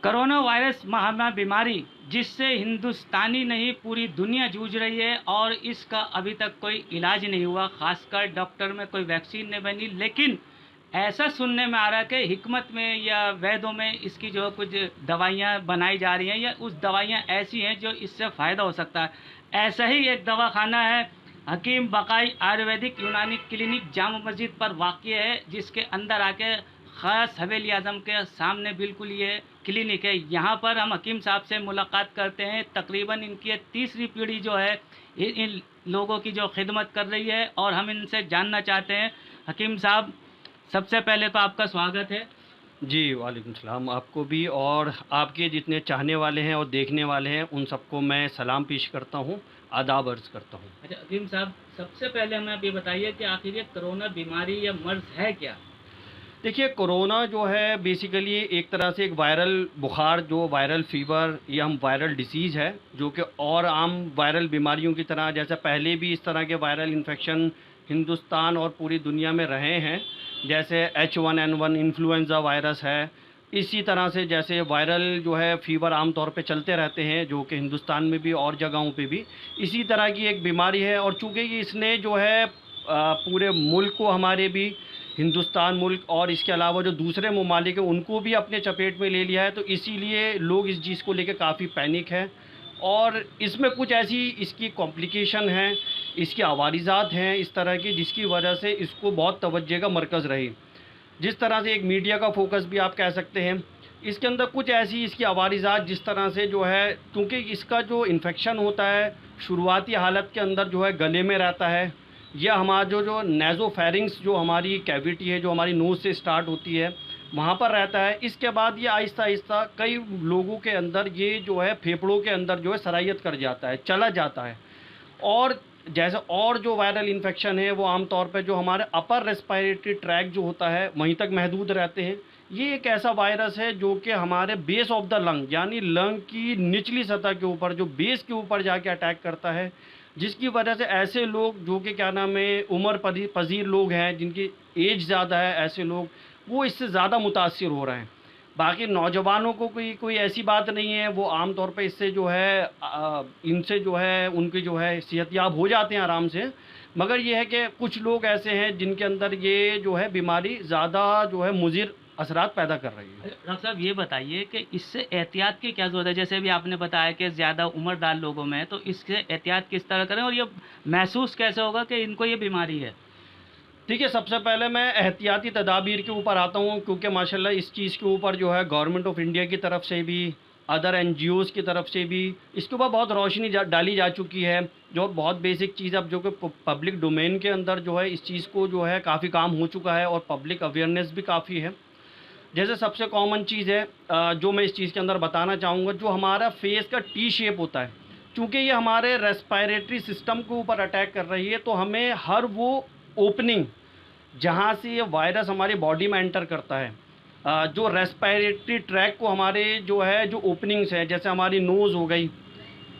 Corona virus महामारी बीमारी जिससे हिंदुस्तानी नहीं पूरी दुनिया जूझ रही है और इसका अभी तक कोई इलाज नहीं हुआ, खासकर डॉक्टर में कोई वैक्सीन नहीं बनी। लेकिन ऐसा सुनने में आ रहा है कि हिकमत में या वैद्यों में इसकी जो कुछ दवाइयाँ बनाई जा रही हैं या उस दवाइयाँ ऐसी हैं जो इससे फ़ायदा हो सकता है। ऐसा ही एक दवाखाना है हकीम बकाई आयुर्वेदिक यूनानी क्लिनिक जामा मस्जिद पर वाक़या है, जिसके अंदर आके ख़ास हवेली आज़म के सामने बिल्कुल ये क्लिनिक है। यहाँ पर हम हकीम साहब से मुलाकात करते हैं। तकरीबन इनकी तीसरी पीढ़ी जो है इन लोगों की जो खिदमत कर रही है और हम इनसे जानना चाहते हैं। हकीम साहब, सबसे पहले तो आपका स्वागत है। जी, वालेकुम सलाम आपको भी, और आपके जितने चाहने वाले हैं और देखने वाले हैं उन सबको मैं सलाम पेश करता हूँ, आदाब अर्ज़ करता हूँ। अच्छा हकीम साहब, सबसे पहले हमें आप ये बताइए कि आखिर ये कोरोना बीमारी या मर्ज़ है क्या? देखिए, कोरोना जो है बेसिकली एक तरह से एक वायरल बुखार, जो वायरल फ़ीवर या हम वायरल डिसीज़ है, जो कि और आम वायरल बीमारियों की तरह, जैसे पहले भी इस तरह के वायरल इन्फेक्शन हिंदुस्तान और पूरी दुनिया में रहे हैं, जैसे H1N1 इन्फ्लुएंज़ा वायरस है। इसी तरह से जैसे वायरल जो है फ़ीवर आम तौर पे चलते रहते हैं, जो कि हिंदुस्तान में भी और जगहों पे भी इसी तरह की एक बीमारी है। और चूँकि इसने जो है पूरे मुल्क को, हमारे भी हिंदुस्तान मुल्क और इसके अलावा जो दूसरे ममालिक हैं उनको भी अपने चपेट में ले लिया है, तो इसीलिए लोग इस चीज़ को लेकर काफ़ी पैनिक है। और इसमें कुछ ऐसी इसकी कॉम्प्लिकेशन हैं, इसकी आवारिज़ात हैं इस तरह की, जिसकी वजह से इसको बहुत तवज्जो का मरकज़ रही। जिस तरह से एक मीडिया का फोकस भी आप कह सकते हैं, इसके अंदर कुछ ऐसी इसकी आवारिज़ात जिस तरह से जो है, क्योंकि इसका जो इन्फेक्शन होता है शुरुआती हालत के अंदर जो है गले में रहता है, या हमारा जो नेज़ोफेरिंक्स जो हमारी कैविटी है, जो हमारी नोज़ से स्टार्ट होती है, वहाँ पर रहता है। इसके बाद ये आहिस्ता आहिस्ता कई लोगों के अंदर ये जो है फेफड़ों के अंदर जो है सरायत कर जाता है, चला जाता है। और जैसे और जो वायरल इन्फेक्शन है वो आम तौर पे जो हमारे अपर रेस्पिरेटरी ट्रैक जो होता है वहीं तक महदूद रहते हैं। ये एक ऐसा वायरस है जो कि हमारे बेस ऑफ द लंग, यानी लंग की निचली सतह के ऊपर, जो बेस के ऊपर जाके अटैक करता है, जिसकी वजह से ऐसे लोग जो कि क्या नाम है उम्र पजीर लोग हैं, जिनकी एज ज़्यादा है, ऐसे लोग वो इससे ज़्यादा मुतासिर हो रहे हैं। बाकी नौजवानों को कोई कोई ऐसी बात नहीं है, वो आम तौर पे इससे जो है इनसे जो है उनकी जो है सेहतयाब हो जाते हैं आराम से। मगर ये है कि कुछ लोग ऐसे हैं जिनके अंदर ये जो है बीमारी ज़्यादा जो है मुज़िर असरात पैदा कर रही है। डॉक्टर साहब, ये बताइए कि इससे एहतियात की क्या ज़रूरत है? जैसे भी आपने बताया कि ज़्यादा उम्रदार लोगों में है, तो इससे एहतियात किस तरह करें और ये महसूस कैसे होगा कि इनको ये बीमारी है? ठीक है, सबसे पहले मैं एहतियाती तदाबीर के ऊपर आता हूँ, क्योंकि माशाल्लाह इस चीज़ के ऊपर जो है गवर्नमेंट ऑफ इंडिया की तरफ से भी, अदर एनजीओज़ की तरफ से भी इसके ऊपर बहुत रोशनी डाली जा चुकी है। जो बहुत बेसिक चीज़ अब जो कि पब्लिक डोमेन के अंदर जो है इस चीज़ को जो है काफ़ी काम हो चुका है और पब्लिक अवेयरनेस भी काफ़ी है। जैसे सबसे कॉमन चीज़ है जो मैं इस चीज़ के अंदर बताना चाहूँगा, जो हमारा फेस का टी शेप होता है, चूँकि ये हमारे रेस्पिरेटरी सिस्टम के ऊपर अटैक कर रही है, तो हमें हर वो ओपनिंग जहाँ से ये वायरस हमारी बॉडी में एंटर करता है, जो रेस्पिरेटरी ट्रैक को हमारे जो है जो ओपनिंग्स है, जैसे हमारी नोज़ हो गई,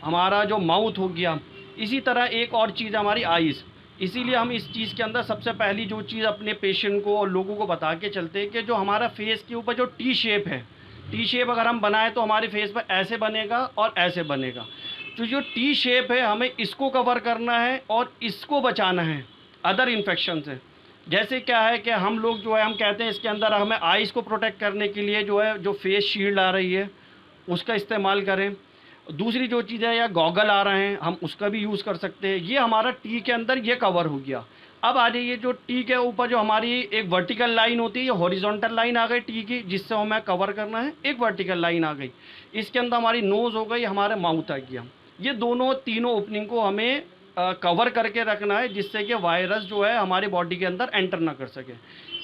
हमारा जो माउथ हो गया, इसी तरह एक और चीज़ हमारी आइज़। इसीलिए हम इस चीज़ के अंदर सबसे पहली जो चीज़ अपने पेशेंट को और लोगों को बता के चलते हैं कि जो हमारा फेस के ऊपर जो टी शेप है, टी शेप अगर हम बनाएं तो हमारे फेस पर ऐसे बनेगा और ऐसे बनेगा। तो जो टी शेप है हमें इसको कवर करना है और इसको बचाना है अदर इन्फेक्शन से। जैसे क्या है कि हम लोग जो है हम कहते हैं इसके अंदर हमें आइज़ को प्रोटेक्ट करने के लिए जो है जो फेस शील्ड आ रही है उसका इस्तेमाल करें। दूसरी जो चीज़ है या गॉगल आ रहे हैं, हम उसका भी यूज़ कर सकते हैं। ये हमारा टी के अंदर ये कवर हो गया। अब आ जाइए, जो टी के ऊपर जो हमारी एक वर्टिकल लाइन होती है, हॉरिजॉन्टल लाइन आ गई टी की, जिससे हमें कवर करना है, एक वर्टिकल लाइन आ गई। इसके अंदर हमारी नोज़ हो गई, हमारे माउथ आ गया। ये दोनों तीनों ओपनिंग को हमें कवर करके रखना है, जिससे कि वायरस जो है हमारी बॉडी के अंदर एंटर ना कर सके।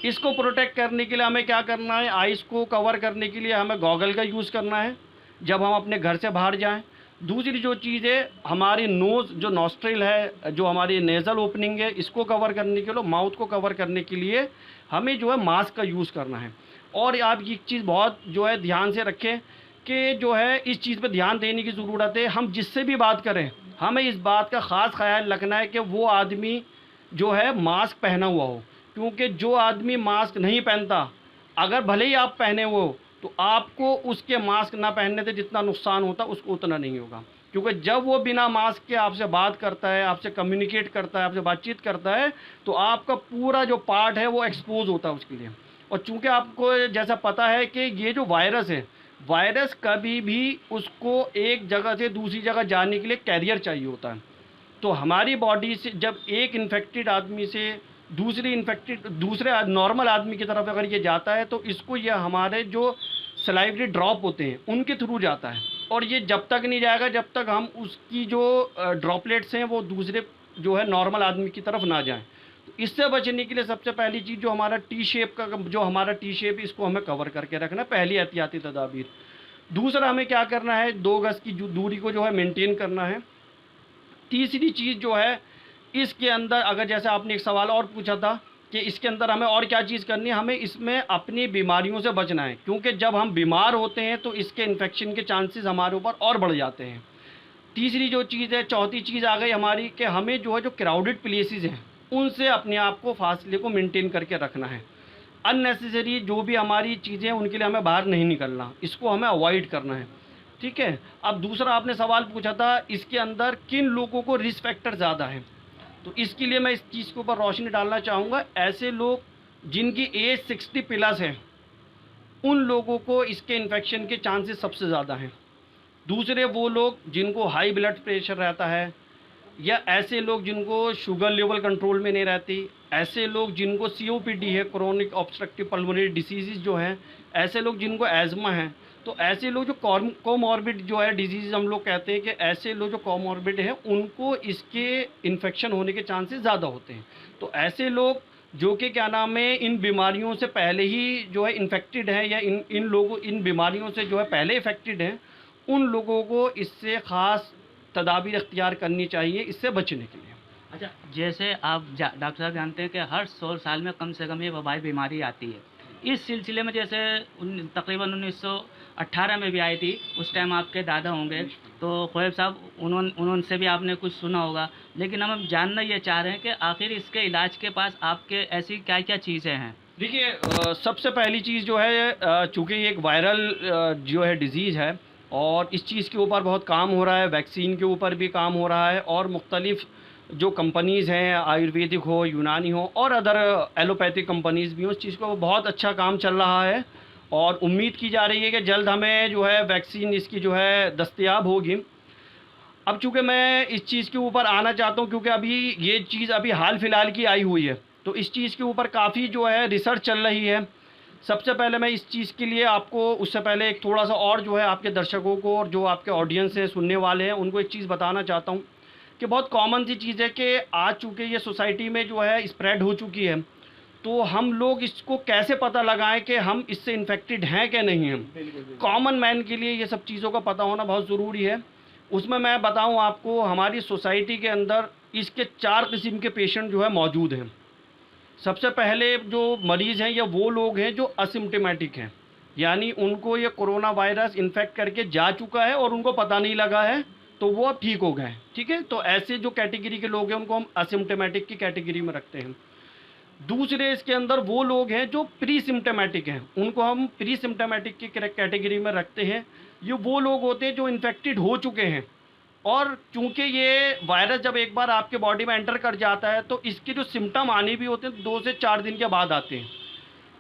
इसको प्रोटेक्ट करने के लिए हमें क्या करना है, आइज़ को कवर करने के लिए हमें गॉगल का यूज़ करना है जब हम अपने घर से बाहर जाएं। दूसरी जो चीज़ है, हमारी नोज़ जो नॉस्ट्रिल है, जो हमारी नेज़ल ओपनिंग है, इसको कवर करने के लिए, माउथ को कवर करने के लिए हमें जो है मास्क का यूज़ करना है। और आप ये चीज़ बहुत जो है ध्यान से रखें कि जो है इस चीज़ पे ध्यान देने की ज़रूरत है। हम जिससे भी बात करें, हमें इस बात का ख़ास ख्याल रखना है कि वो आदमी जो है मास्क पहना हुआ हो, क्योंकि जो आदमी मास्क नहीं पहनता, अगर भले ही आप पहने हो, तो आपको उसके मास्क ना पहनने से जितना नुकसान होता है उसको उतना नहीं होगा, क्योंकि जब वो बिना मास्क के आपसे बात करता है, आपसे कम्युनिकेट करता है, आपसे बातचीत करता है, तो आपका पूरा जो पार्ट है वो एक्सपोज होता है उसके लिए। और चूंकि आपको जैसा पता है कि ये जो वायरस है, वायरस कभी भी उसको एक जगह से दूसरी जगह जाने के लिए कैरियर चाहिए होता है। तो हमारी बॉडी से जब एक इन्फेक्टेड आदमी से दूसरे नॉर्मल आदमी की तरफ अगर ये जाता है, तो इसको ये हमारे जो सलाइवरी ड्रॉप होते हैं उनके थ्रू जाता है, और ये जब तक नहीं जाएगा जब तक हम उसकी जो ड्रॉपलेट्स हैं वो दूसरे जो है नॉर्मल आदमी की तरफ ना जाएं। तो इससे बचने के लिए सबसे पहली चीज़ जो हमारा टी शेप इसको हमें कवर करके रखना है, पहली एहतियाती तदाबीर। दूसरा हमें क्या करना है, 2 गज की दूरी को जो है मेंटेन करना है। तीसरी चीज़ जो है इसके अंदर, अगर जैसे आपने एक सवाल और पूछा था कि इसके अंदर हमें और क्या चीज़ करनी है, हमें इसमें अपनी बीमारियों से बचना है, क्योंकि जब हम बीमार होते हैं तो इसके इन्फेक्शन के चांसेस हमारे ऊपर और बढ़ जाते हैं। तीसरी जो चीज़ है, चौथी चीज़ आ गई हमारी कि हमें जो है जो क्राउडेड प्लेसेस हैं उनसे अपने आप को फासले को मेंटेन करके रखना है। अननेसेसरी जो भी हमारी चीज़ें हैं उनके लिए हमें बाहर नहीं निकलना, इसको हमें अवॉइड करना है, ठीक है। अब दूसरा आपने सवाल पूछा था इसके अंदर किन लोगों को रिस्क फैक्टर ज़्यादा है, तो इसके लिए मैं इस चीज़ के ऊपर रोशनी डालना चाहूँगा। ऐसे लोग जिनकी एज 60 प्लस है उन लोगों को इसके इन्फेक्शन के चांसेस सबसे ज़्यादा हैं। दूसरे वो लोग जिनको हाई ब्लड प्रेशर रहता है, या ऐसे लोग जिनको शुगर लेवल कंट्रोल में नहीं रहती, ऐसे लोग जिनको COPD है, क्रोनिक ऑब्स्ट्रक्टिव पल्मोनरी डिसीज़ जो हैं, ऐसे लोग जिनको एज़मा है, तो ऐसे लोग जो कोमॉर्बिड जो है डिजीज़ हम लोग कहते हैं कि ऐसे लोग जो कोमॉर्बिड है उनको इसके इन्फेक्शन होने के चांसेस ज़्यादा होते हैं। तो ऐसे लोग जो कि क्या नाम है इन बीमारियों से पहले ही जो है इन्फेक्टेड हैं, या इन बीमारियों से जो है पहले इफ़ेक्टेड हैं, उन लोगों को इससे ख़ास तदाबीर इख्तियार करनी चाहिए इससे बचने के लिए। अच्छा, जैसे आप डॉक्टर साहब जानते हैं कि हर 100 साल में कम से कम ये वबाई बीमारी आती है। इस सिलसिले में जैसे तकरीबन 1918 में भी आई थी, उस टाइम आपके दादा होंगे, तो ख्वाब साहब उनसे भी आपने कुछ सुना होगा। लेकिन हम जानना ये चाह रहे हैं कि आखिर इसके इलाज के पास आपके ऐसी क्या क्या चीज़ें हैं। देखिए, सबसे पहली चीज़ जो है, चूँकि ये एक वायरल जो है डिज़ीज़ है और इस चीज़ के ऊपर बहुत काम हो रहा है, वैक्सीन के ऊपर भी काम हो रहा है, और मुख्तलिफ़ जो कंपनीज़ हैं, आयुर्वेदिक हो, यूनानी हो और अदर एलोपैथिक कंपनीज़ भी हों, उस चीज़ को बहुत अच्छा काम चल रहा है, और उम्मीद की जा रही है कि जल्द हमें जो है वैक्सीन इसकी जो है दस्तयाब होगी। अब चूँकि मैं इस चीज़ के ऊपर आना चाहता हूँ, क्योंकि अभी ये चीज़ अभी हाल फिलहाल की आई हुई है, तो इस चीज़ के ऊपर काफ़ी जो है रिसर्च चल रही है। सबसे पहले मैं इस चीज़ के लिए आपको, उससे पहले एक थोड़ा सा और जो है आपके दर्शकों को और जो आपके ऑडियंस हैं, सुनने वाले हैं, उनको एक चीज़ बताना चाहता हूँ कि बहुत कॉमन सी चीज़ है कि आज चूँकि ये सोसाइटी में जो है स्प्रेड हो चुकी है, तो हम लोग इसको कैसे पता लगाएं कि हम इससे इन्फेक्टेड हैं कि नहीं हैं। कॉमन मैन के लिए ये सब चीज़ों का पता होना बहुत ज़रूरी है। उसमें मैं बताऊं आपको, हमारी सोसाइटी के अंदर इसके 4 किस्म के पेशेंट जो है मौजूद हैं। सबसे पहले जो मरीज़ हैं ये वो लोग हैं जो असिम्प्टोमेटिक हैं, यानी उनको ये कोरोना वायरस इन्फेक्ट करके जा चुका है और उनको पता नहीं लगा है, तो वो अब ठीक हो गए, ठीक है। तो ऐसे जो कैटेगरी के लोग हैं उनको हम असिम्प्टोमेटिक की कैटेगरी में रखते हैं। दूसरे इसके अंदर वो लोग हैं जो प्री सिम्टोमेटिक हैं, उनको हम प्री सिम्टोमेटिक की कैटेगरी में रखते हैं। ये वो लोग होते हैं जो इन्फेक्टेड हो चुके हैं, और चूंकि ये वायरस जब एक बार आपके बॉडी में एंटर कर जाता है तो इसके जो सिम्टम आने भी होते हैं 2 से 4 दिन के बाद आते हैं।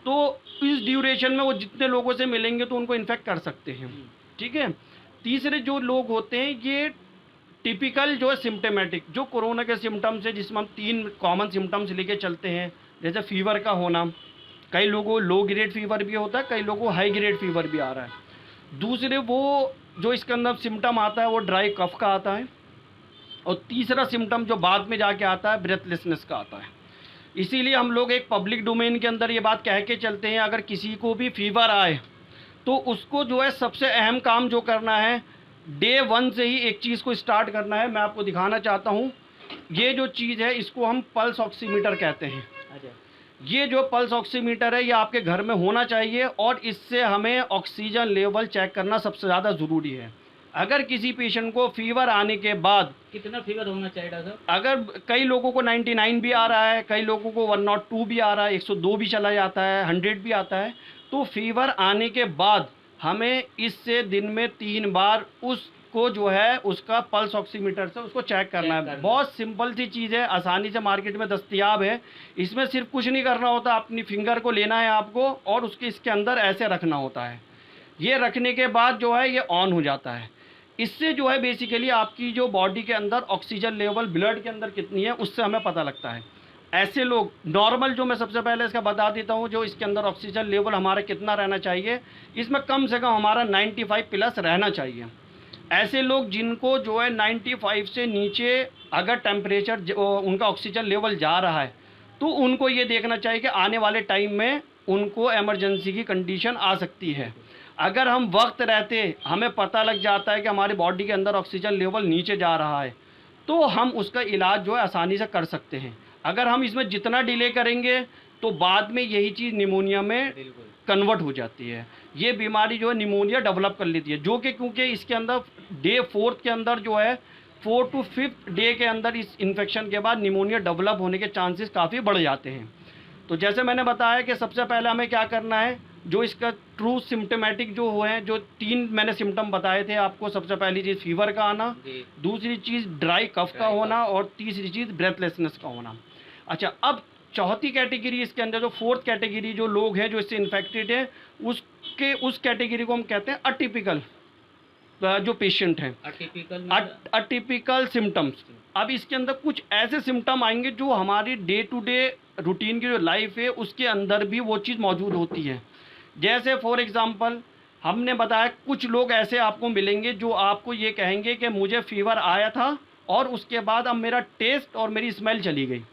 तो इस ड्यूरेशन में वो जितने लोगों से मिलेंगे तो उनको इन्फेक्ट कर सकते हैं, ठीक है। तीसरे जो लोग होते हैं ये टिपिकल जो है सिम्टोमेटिक, जो कोरोना के सिम्टम्स है, जिसमें हम 3 कॉमन सिम्टम्स लेके चलते हैं। जैसे फीवर का होना, कई लोगों को लो ग्रेड फीवर भी होता है, कई लोगों को हाई ग्रेड फीवर भी आ रहा है। दूसरे वो जो इसके अंदर सिम्टम आता है वो ड्राई कफ का आता है, और तीसरा सिम्टम जो बाद में जाके आता है ब्रेथलेसनेस का आता है। इसीलिए हम लोग एक पब्लिक डोमेन के अंदर ये बात कह के चलते हैं, अगर किसी को भी फीवर आए तो उसको जो है सबसे अहम काम जो करना है, डे 1 से ही एक चीज़ को स्टार्ट करना है। मैं आपको दिखाना चाहता हूँ, ये जो चीज़ है इसको हम पल्स ऑक्सीमीटर कहते हैं। ये जो पल्स ऑक्सीमीटर है ये आपके घर में होना चाहिए, और इससे हमें ऑक्सीजन लेवल चेक करना सबसे ज़्यादा ज़रूरी है। अगर किसी पेशेंट को फीवर आने के बाद, कितना फीवर होना चाहिए डॉक्टर? अगर कई लोगों को 99 भी आ रहा है, कई लोगों को 102 भी आ रहा है, 102 भी चला जाता है, 100 भी आता है, तो फीवर आने के बाद हमें इससे दिन में 3 बार उसको जो है उसका पल्स ऑक्सीमीटर से उसको चेक करना है। बहुत सिंपल सी चीज़ है, आसानी से मार्केट में दस्तयाब है। इसमें सिर्फ कुछ नहीं करना होता, अपनी फिंगर को लेना है आपको और उसके इसके अंदर ऐसे रखना होता है। ये रखने के बाद जो है ये ऑन हो जाता है। इससे जो है बेसिकली आपकी जो बॉडी के अंदर ऑक्सीजन लेवल ब्लड के अंदर कितनी है उससे हमें पता लगता है। ऐसे लोग नॉर्मल, जो मैं सबसे पहले इसका बता देता हूँ, जो इसके अंदर ऑक्सीजन लेवल हमारा कितना रहना चाहिए, इसमें कम से कम हमारा 95 प्लस रहना चाहिए। ऐसे लोग जिनको जो है 95 से नीचे अगर टेम्परेचर उनका ऑक्सीजन लेवल जा रहा है तो उनको ये देखना चाहिए कि आने वाले टाइम में उनको इमरजेंसी की कंडीशन आ सकती है। अगर हम वक्त रहते हमें पता लग जाता है कि हमारी बॉडी के अंदर ऑक्सीजन लेवल नीचे जा रहा है तो हम उसका इलाज जो है आसानी से कर सकते हैं। अगर हम इसमें जितना डिले करेंगे तो बाद में यही चीज़ निमोनिया में कन्वर्ट हो जाती है। ये बीमारी जो है निमोनिया डेवलप कर लेती है, जो कि क्योंकि इसके अंदर डे 4 के अंदर जो है 4 to 5 डे के अंदर इस इन्फेक्शन के बाद निमोनिया डेवलप होने के चांसेस काफ़ी बढ़ जाते हैं। तो जैसे मैंने बताया कि सबसे पहले हमें क्या करना है, जो इसका ट्रू सिम्टमेटिक जो हुए हैं, जो 3 मैंने सिम्टम बताए थे आपको। सबसे पहली चीज़ फीवर का आना, दूसरी चीज़ ड्राई कफ का होना और तीसरी चीज़ ब्रेथलेसनेस का होना। अच्छा, अब चौथी कैटेगरी इसके अंदर जो 4th कैटेगरी जो लोग हैं जो इससे इन्फेक्टेड हैं उस कैटेगरी को हम कहते हैं अटिपिकल जो पेशेंट हैं, अटिपिकल सिम्टम्स। अब इसके अंदर कुछ ऐसे सिम्टम आएंगे जो हमारी डे टू डे रूटीन की जो लाइफ है उसके अंदर भी वो चीज़ मौजूद होती है। जैसे फॉर एग्ज़ाम्पल हमने बताया कुछ लोग ऐसे आपको मिलेंगे जो आपको ये कहेंगे कि मुझे फीवर आया था और उसके बाद अब मेरा टेस्ट और मेरी स्मेल चली गई।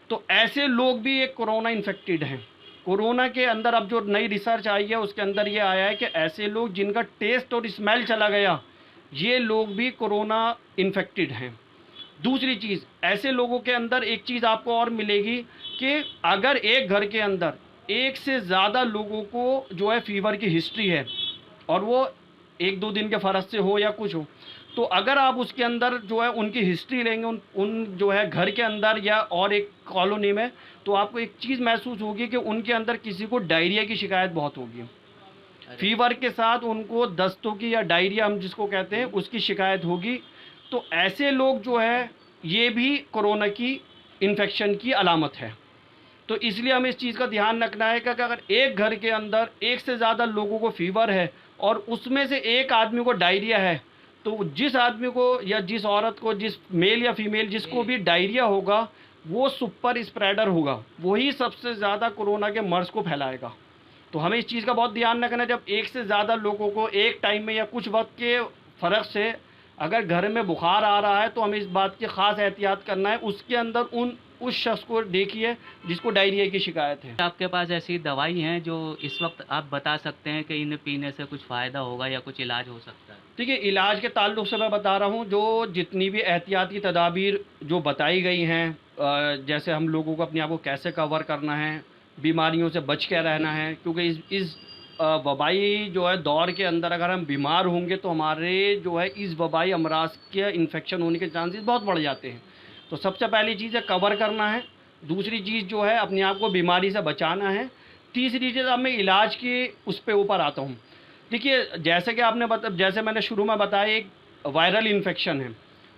तो ऐसे लोग भी एक कोरोना इन्फेक्टेड हैं। कोरोना के अंदर अब जो नई रिसर्च आई है उसके अंदर ये आया है कि ऐसे लोग जिनका टेस्ट और स्मेल चला गया, ये लोग भी कोरोना इन्फेक्टेड हैं। दूसरी चीज़, ऐसे लोगों के अंदर एक चीज़ आपको और मिलेगी कि अगर एक घर के अंदर एक से ज़्यादा लोगों को जो है फीवर की हिस्ट्री है और वो 1-2 दिन के फ़र्क से हो या कुछ हो, तो अगर आप उसके अंदर जो है उनकी हिस्ट्री लेंगे उन जो है घर के अंदर या और एक कॉलोनी में, तो आपको एक चीज़ महसूस होगी कि उनके अंदर किसी को डायरिया की शिकायत बहुत होगी। फीवर के साथ उनको दस्तों की या डायरिया हम जिसको कहते हैं उसकी शिकायत होगी। तो ऐसे लोग जो है ये भी कोरोना की इन्फेक्शन की अलामत है। तो इसलिए हमें इस चीज़ का ध्यान रखना है कि अगर एक घर के अंदर एक से ज़्यादा लोगों को फीवर है और उसमें से एक आदमी को डायरिया है, तो जिस आदमी को या जिस औरत को, जिस मेल या फीमेल जिसको भी डायरिया होगा वो सुपर स्प्रेडर होगा, वही सबसे ज़्यादा कोरोना के मर्ज को फैलाएगा। तो हमें इस चीज़ का बहुत ध्यान रखना है, जब एक से ज़्यादा लोगों को एक टाइम में या कुछ वक्त के फ़र्क से अगर घर में बुखार आ रहा है तो हमें इस बात की ख़ास एहतियात करना है। उसके अंदर उस शख्स को देखिए जिसको डायरिया की शिकायत है। आपके पास ऐसी दवाई हैं जो इस वक्त आप बता सकते हैं कि इन्हें पीने से कुछ फ़ायदा होगा या कुछ इलाज हो सकता है? ठीक है, इलाज के ताल्लुक से मैं बता रहा हूँ, जो जितनी भी एहतियाती तदाबीर जो बताई गई हैं, जैसे हम लोगों को अपने आप को कैसे कवर करना है, बीमारियों से बच के रहना है, क्योंकि इस वबाई जो है दौर के अंदर अगर हम बीमार होंगे तो हमारे जो है इस वबाई अमराज के इन्फेक्शन होने के चांसेस बहुत बढ़ जाते हैं। तो सबसे पहली चीज़ है कवर करना है, दूसरी चीज़ जो है अपने आप को बीमारी से बचाना है, तीसरी चीज़ अब मैं इलाज के उस पे ऊपर आता हूँ। देखिए, जैसे कि आपने जैसे मैंने शुरू में बताया एक वायरल इन्फेक्शन है,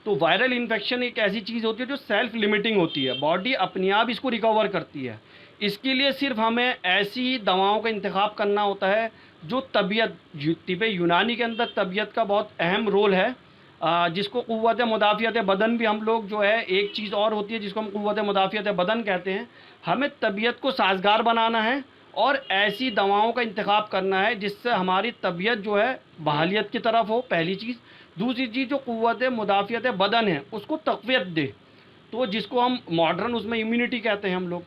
तो वायरल इन्फेक्शन एक ऐसी चीज़ होती है जो सेल्फ लिमिटिंग होती है, बॉडी अपने आप इसको रिकवर करती है। इसके लिए सिर्फ हमें ऐसी दवाओं का इंतखाब करना होता है जो तबीयत, तिब्बे यूनानी के अंदर तबीयत का बहुत अहम रोल है, जिसको क़ुव्वत मुदाफ़ियत बदन भी हम लोग जो है, एक चीज़ और होती है जिसको हम क़ुव्वत मुदाफ़ियत बदन कहते हैं। हमें तबीयत को साजगार बनाना है और ऐसी दवाओं का इंतखाब करना है जिससे हमारी तबीयत जो है बहालियत की तरफ हो, पहली चीज़। दूसरी चीज़ जो क़ुव्वत मुदाफ़ियत बदन है उसको तक़वियत दे, तो जिसको हम मॉडर्न उसमें इम्यूनिटी कहते हैं हम लोग,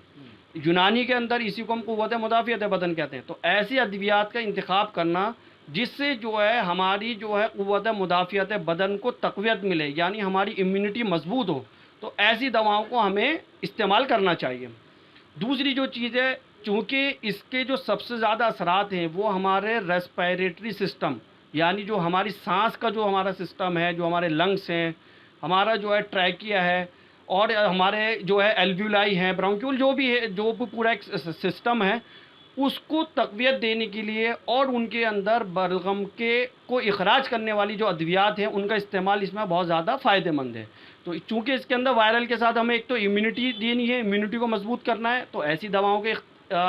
यूनानी के अंदर इसी को हम क़ुव्वत मुदाफ़ियत बदन कहते हैं। तो ऐसी अद्वियात का इंतखाब करना जिससे जो है हमारी जो है क़ुव्वत मुदाफ़ियत बदन को तक़वियत मिले, यानी हमारी इम्यूनिटी मजबूत हो, तो ऐसी दवाओं को हमें इस्तेमाल करना चाहिए। दूसरी जो चीज़ है, चूँकि इसके जो सबसे ज़्यादा असरात हैं वो हमारे रेस्पिरेटरी सिस्टम, यानी जो हमारी सांस का जो हमारा सिस्टम है, जो हमारे लंग्स हैं, हमारा जो है ट्रैकिया है और हमारे जो है एल्व्यूलाई हैं, ब्रोंक्यूल, जो भी है, जो पूरा एक सिस्टम है, उसको तक़वियत देने के लिए और उनके अंदर बलगम के को इखराज करने वाली जो अद्वियात हैं उनका इस्तेमाल इसमें बहुत ज़्यादा फ़ायदेमंद है। तो चूँकि इसके अंदर वायरल के साथ हमें एक तो इम्यूनिटी देनी है, इम्यूनिटी को मजबूत करना है, तो ऐसी दवाओं के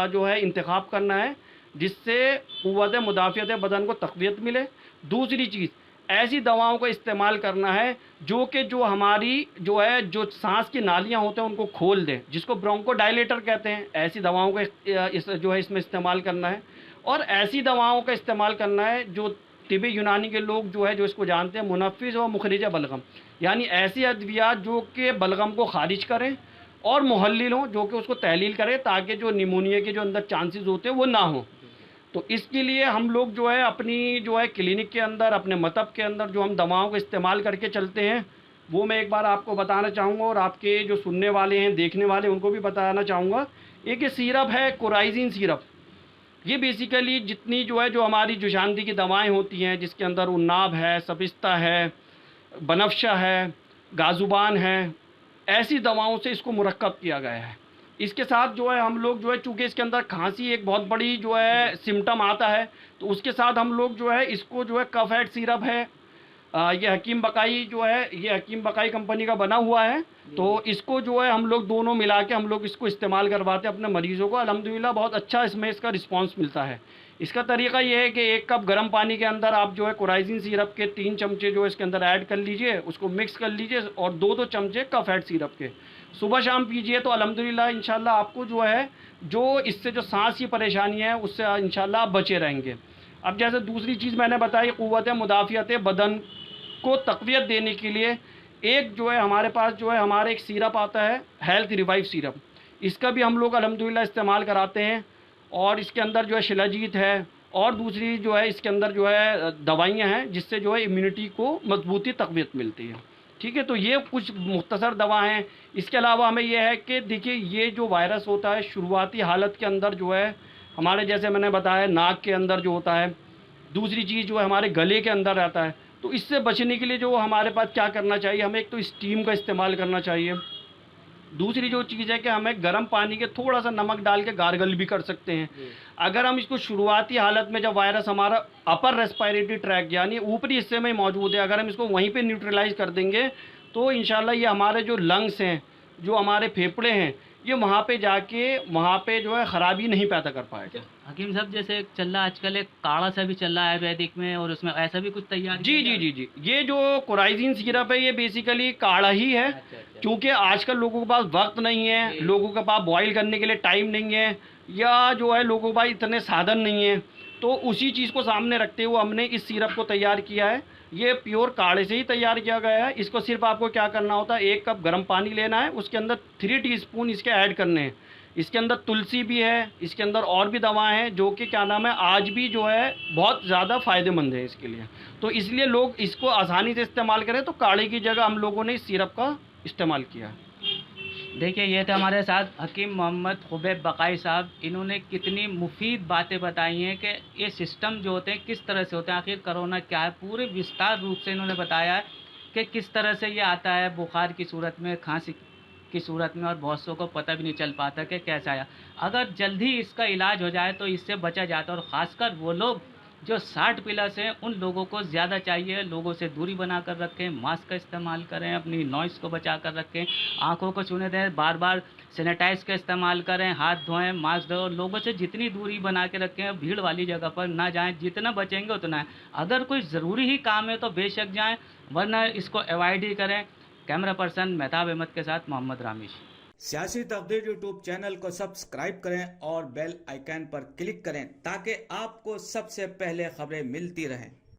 जो है इंतखाब करना है जिससे क़ुव्वत मुदाफ़ियत बदन को तक़वियत मिले। दूसरी चीज़, ऐसी दवाओं का इस्तेमाल करना है जो हमारी जो है जो सांस की नालियाँ होते हैं उनको खोल दें, जिसको ब्रोंकोडायलेटर कहते हैं। ऐसी दवाओं का जो है इसमें इस्तेमाल करना है। और ऐसी दवाओं का इस्तेमाल करना है जो तिब्बी यूनानी के लोग जो है जो इसको जानते हैं, मुनफ़्फ़िज़ व मुखरिज बलगम, यानी ऐसी अद्वियात जो कि बलगम को खारिज करें और मुहल्लिल हों जो कि उसको तहलील करें ताकि जो निमोनिया के जो अंदर चांसेस होते हैं वो ना हों। तो इसके लिए हम लोग जो है अपनी जो है क्लिनिक के अंदर, अपने मतब के अंदर जो हम दवाओं का इस्तेमाल करके चलते हैं वो मैं एक बार आपको बताना चाहूँगा और आपके जो सुनने वाले हैं, देखने वाले, उनको भी बताना चाहूँगा। एक ये सिरप है कोराइजिन सिरप। ये बेसिकली जितनी जो है जो हमारी जुशानदी की दवाएं होती हैं जिसके अंदर उन्नाब है, सबिस्ता है, बनफ्शा है, गाजुबान है, ऐसी दवाओं से इसको मुरक्कब किया गया है। इसके साथ जो है हम लोग जो है चूँकि इसके अंदर खांसी एक बहुत बड़ी जो है सिम्टम आता है, तो उसके साथ हम लोग जो है इसको जो है कफेट सिरप है, ये हकीम बकाई जो है, ये हकीम बकाई कंपनी का बना हुआ है, तो इसको जो है हम लोग दोनों मिला के हम लोग इसको इस्तेमाल करवाते हैं अपने मरीज़ों को। अल्हम्दुलिल्लाह बहुत अच्छा इसमें इसका रिस्पांस मिलता है। इसका तरीका ये है कि 1 कप गर्म पानी के अंदर आप जो है कोराइजिन सिरप के 3 चमचे जो है इसके अंदर ऐड कर लीजिए, उसको मिक्स कर लीजिए और 2-2 चमचे कफेट सिरप के सुबह शाम पीजिए। तो अल्हम्दुलिल्लाह इंशाल्लाह आपको जो है जो इससे जो सांस की परेशानी है उससे इंशाल्लाह आप बचे रहेंगे। अब जैसे दूसरी चीज़ मैंने बताई, क़ुव्वत मुदाफ़ियत बदन को तक़वियत देने के लिए एक जो है हमारे पास जो है हमारे एक सिरप आता है हेल्थ रिवाइव सिरप। इसका भी हम लोग अल्हम्दुलिल्लाह इस्तेमाल कराते हैं और इसके अंदर जो है शिलाजीत है और दूसरी जो है इसके अंदर जो है दवाइयाँ हैं जिससे जो है इम्यूनिटी को मजबूती तक़वियत मिलती है। ठीक है, तो ये कुछ मुख्तसर दवा हैं। इसके अलावा हमें यह है कि देखिए ये जो वायरस होता है शुरुआती हालत के अंदर जो है हमारे जैसे मैंने बताया नाक के अंदर जो होता है, दूसरी चीज़ जो है हमारे गले के अंदर रहता है। तो इससे बचने के लिए जो हमारे पास क्या करना चाहिए, हमें एक तो स्टीम का इस्तेमाल करना चाहिए। दूसरी जो चीज़ है कि हमें गर्म पानी के थोड़ा सा नमक डाल के गार्गल भी कर सकते हैं। अगर हम इसको शुरुआती हालत में जब वायरस हमारा अपर रेस्पिरेटरी ट्रैक यानी ऊपरी हिस्से में मौजूद है, अगर हम इसको वहीं पे न्यूट्रलाइज कर देंगे तो इंशाल्लाह ये हमारे जो लंग्स हैं, जो हमारे फेफड़े हैं, ये वहाँ पे जाके वहाँ पे जो है ख़राबी नहीं पैदा कर पाएगा। हकीम साहब जैसे चल रहा आजकल एक काढ़ा सा भी चल रहा है वैदिक में, और उसमें ऐसा भी कुछ तैयार जी, ये जो कोराइजिन सिरप है ये बेसिकली काढ़ा ही है। क्योंकि आजकल लोगों के पास वक्त नहीं है, लोगों के पास बॉईल करने के लिए टाइम नहीं है, या जो है लोगों के पास इतने साधन नहीं है, तो उसी चीज़ को सामने रखते हुए हमने इस सिरप को तैयार किया है। ये प्योर काढ़े से ही तैयार किया गया है। इसको सिर्फ आपको क्या करना होता है, 1 कप गर्म पानी लेना है, उसके अंदर 3 टीस्पून इसके ऐड करने हैं। इसके अंदर तुलसी भी है, इसके अंदर और भी दवाएं हैं जो कि क्या नाम है आज भी जो है बहुत ज़्यादा फ़ायदेमंद है इसके लिए। तो इसलिए लोग इसको आसानी से इस्तेमाल करें, तो काढ़े की जगह हम लोगों ने इस सिरप का इस्तेमाल किया। देखिए ये थे हमारे साथ हकीम मोहम्मद खुबैब बकाई साहब। इन्होंने कितनी मुफीद बातें बताई हैं कि ये सिस्टम जो होते हैं किस तरह से होते हैं, आखिर कोरोना क्या है, पूरे विस्तार रूप से इन्होंने बताया है कि किस तरह से ये आता है बुखार की सूरत में, खांसी की सूरत में, और बहुत सौ को पता भी नहीं चल पाता कि कैसा आया। अगर जल्दी इसका इलाज हो जाए तो इससे बचा जाता है। और ख़ासकर वो लोग जो 60+ हैं उन लोगों को ज़्यादा चाहिए, लोगों से दूरी बना कर रखें, मास्क का इस्तेमाल करें, अपनी नॉइज़ को बचा कर रखें, आंखों को छूने दें, बार बार सैनिटाइज का इस्तेमाल करें, हाथ धोएं, मास्क धोएं, लोगों से जितनी दूरी बना के रखें, भीड़ वाली जगह पर ना जाएं, जितना बचेंगे उतना है। अगर कोई ज़रूरी ही काम है तो बेशक जाएं, वरना इसको अवॉइड ही करें। कैमरा पर्सन मेहताब अहमद के साथ मोहम्मद रामिश। सियासी तकदीर यूट्यूब चैनल को सब्सक्राइब करें और बेल आइकन पर क्लिक करें ताकि आपको सबसे पहले खबरें मिलती रहें।